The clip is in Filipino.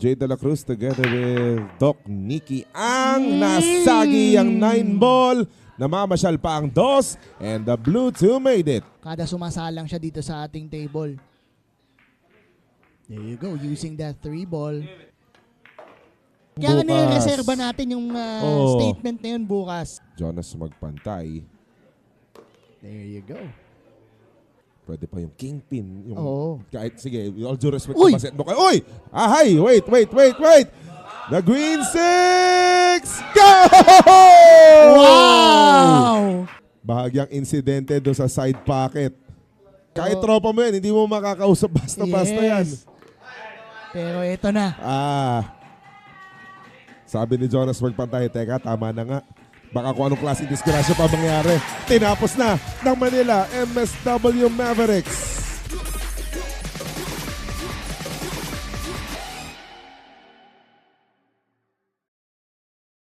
Jay De La Cruz together with Doc Nicky ang nasagi ang 9-ball. Namamasyal pa ang 2 and the blue 2 made it. Kada sumasalang siya dito sa ating table. There you go, using that 3-ball. Kaya nire-reserva natin yung statement na yun bukas. Jonas magpantay. There you go. Pwede pa yung kingpin. Yung, kahit, sige, all due respect Uy! to Baset mo. Uy! Ahay! Wait! The green 6! Go! Wow! Bahagyang insidente doon sa side pocket. Kahit tropa mo yan, hindi mo makakausap basta-basta yan. Pero ito na. Sabi ni Jonas magpantay, teka, tama na nga. Baka kung anong klaseng disgrasya pa mangyari. Tinapos na ng Manila MSW Mavericks.